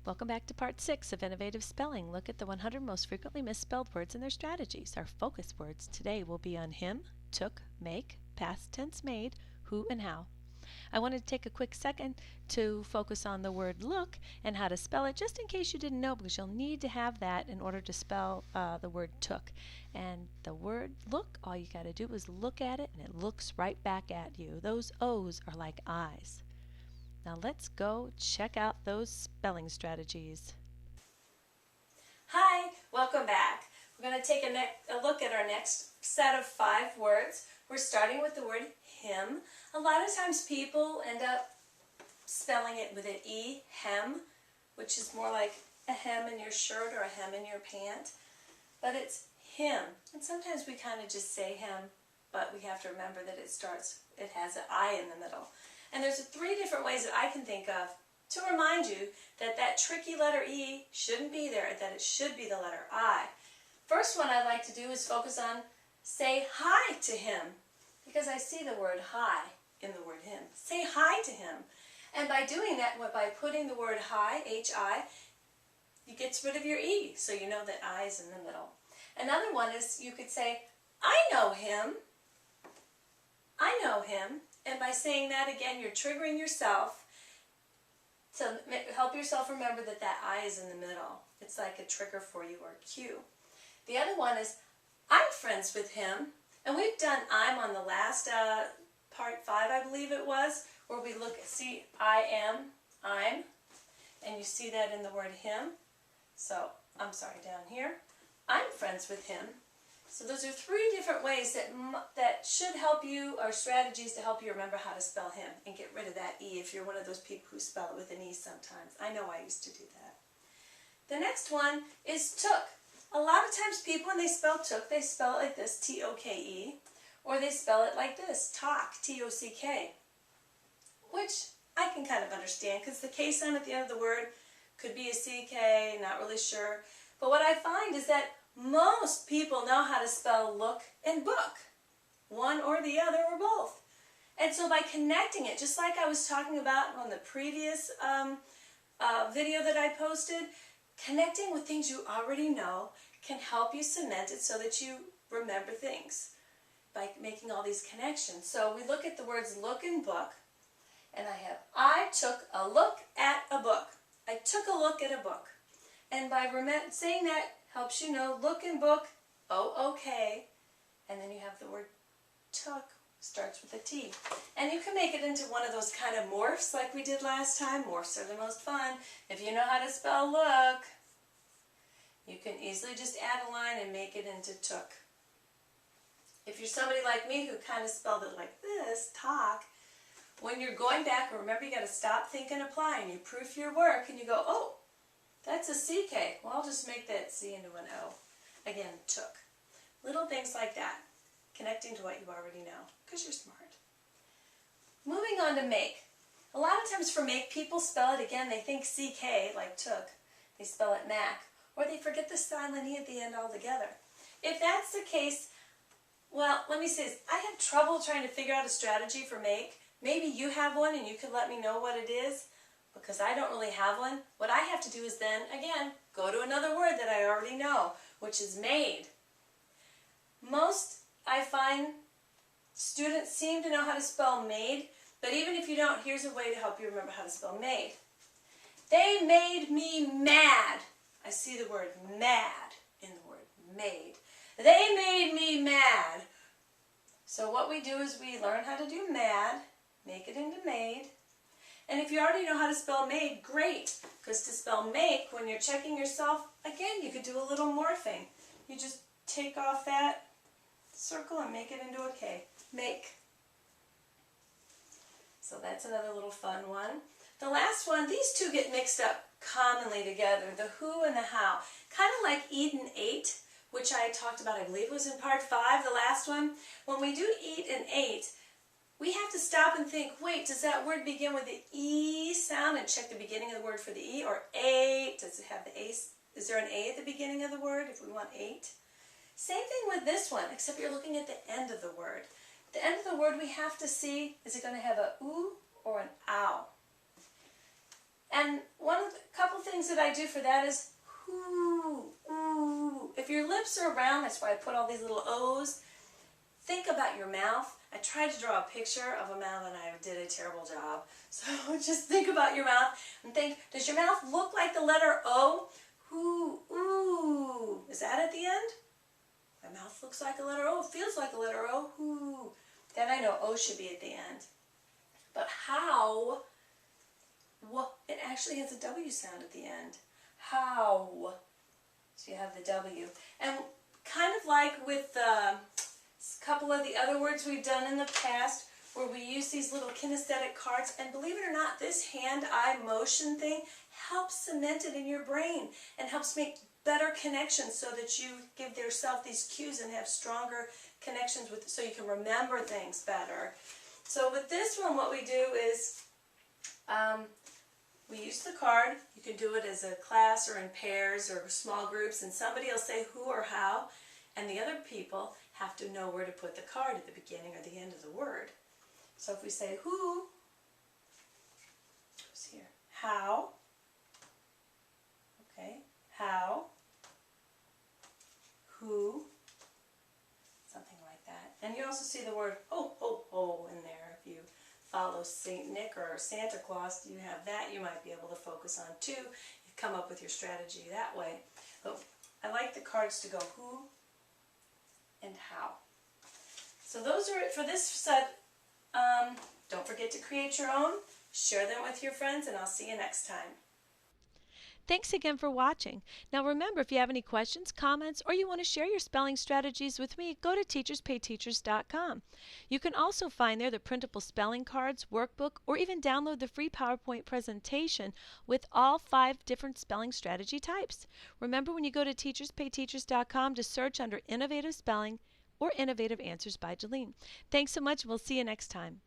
Welcome back to Part 6 of Innovative Spelling. Look at the 100 most frequently misspelled words and their strategies. Our focus words today will be on him, took, make, past tense made, who, and how. I wanted to take a quick second to focus on the word look and how to spell it, just in case you didn't know, because you'll need to have that in order to spell the word took. And the word look, all you got to do is look at it, and it looks right back at you. Those O's are like eyes. Now let's go check out those spelling strategies. Hi, welcome back. We're going to take a look at our next set of 5 words. We're starting with the word him. A lot of times people end up spelling it with an E, hem, which is more like a hem in your shirt or a hem in your pant. But it's him. And sometimes we kind of just say hem, but we have to remember that it has an I in the middle. And there's 3 different ways that I can think of to remind you that that tricky letter E shouldn't be there, that it should be the letter I. First one I'd like to do is focus on say hi to him, because I see the word hi in the word him. Say hi to him. And by doing that, by putting the word hi, H-I, it gets rid of your E, so you know that I is in the middle. Another one is you could say, I know him. I know him. And by saying that again, you're triggering yourself to help yourself remember that that I is in the middle. It's like a trigger for you or a cue. The other one is, I'm friends with him. And we've done I'm on the last part 5, I believe it was, where we see I am, I'm, and you see that in the word him. So, I'm sorry, down here. I'm friends with him. So those are 3 different ways that should help you, or strategies to help you remember how to spell him and get rid of that E if you're one of those people who spell it with an E sometimes. I know I used to do that. The next one is took. A lot of times people, when they spell took, they spell it like this, T-O-K-E, or they spell it like this, talk, T-O-C-K, which I can kind of understand because the K sound at the end of the word could be a C-K, not really sure. But what I find is that most people know how to spell look and book, one or the other or both. And so by connecting it, just like I was talking about on the previous video that I posted, connecting with things you already know can help you cement it so that you remember things by making all these connections. So we look at the words look and book, and I took a look at a book. I took a look at a book. And by saying that helps you know look and book, O-O-K, and then you have the word took, starts with a T. And you can make it into one of those kind of morphs like we did last time. Morphs are the most fun. If you know how to spell look, you can easily just add a line and make it into took. If you're somebody like me who kind of spelled it like this, talk, when you're going back, remember you got to stop, think, and apply, and you proof your work, and you go, oh, that's a CK. Well, I'll just make that C into an O. Again, took. Little things like that, connecting to what you already know, because you're smart. Moving on to make. A lot of times for make, people spell it again, they think CK, like took. They spell it Mac, or they forget the silent E at the end altogether. If that's the case, well, let me say this. I have trouble trying to figure out a strategy for make. Maybe you have one and you could let me know what it is, because I don't really have one. What I have to do is then, again, go to another word that I already know, which is made. Most, I find, students seem to know how to spell made, but even if you don't, here's a way to help you remember how to spell made. They made me mad. I see the word mad in the word made. They made me mad. So what we do is we learn how to do mad, make it into made. And if you already know how to spell made, great. Because to spell make, when you're checking yourself, again, you could do a little morphing. You just take off that circle and make it into a K. Make. So that's another little fun one. The last one, these 2 get mixed up commonly together, the who and the how. Kind of like eat and ate, which I talked about, I believe it was in part 5, the last one. When we do eat and ate, we have to stop and think, wait, does that word begin with the E sound? And check the beginning of the word for the E. Or ate, does it have the A? Is there an A at the beginning of the word if we want ate? Same thing with this one, except you're looking at the end of the word. The end of the word we have to see, is it going to have a oo or an ow? And couple things that I do for that is whoo, ooh. If your lips are round, that's why I put all these little O's. Think about your mouth. I tried to draw a picture of a mouth and I did a terrible job. So just think about your mouth and think, does your mouth look like the letter O? Whoo, ooh. Is that at the end? My mouth looks like a letter O. It feels like a letter O. Whoo. Then I know O should be at the end. But how? It actually has a W sound at the end. How? So you have the W. And kind of like with a couple of the other words we've done in the past where we use these little kinesthetic cards, and believe it or not, this hand-eye motion thing helps cement it in your brain and helps make better connections so that you give yourself these cues and have stronger connections with, so you can remember things better. So with this one, what we do is we use the card. You can do it as a class or in pairs or small groups, and somebody will say who or how, and the other people have to know where to put the card at the beginning or the end of the word. So if we say who, goes here, how, okay, how, who, something like that. And you also see the word ho, ho, ho in there. If you follow St. Nick or Santa Claus, you have that you might be able to focus on too. You come up with your strategy that way. But I like the cards to go who and how. So those are it for this set. Don't forget to create your own, share them with your friends, and I'll see you next time. Thanks again for watching. Now remember, if you have any questions, comments, or you want to share your spelling strategies with me, go to teachers.Pt6.com. You can also find there the printable spelling cards, workbook, or even download the free PowerPoint presentation with all 5 different spelling strategy types. Remember, when you go to teachers.Pt6.com to search under Innovative Spelling or Innovative Answers by Jolene. Thanks so much. We'll see you next time.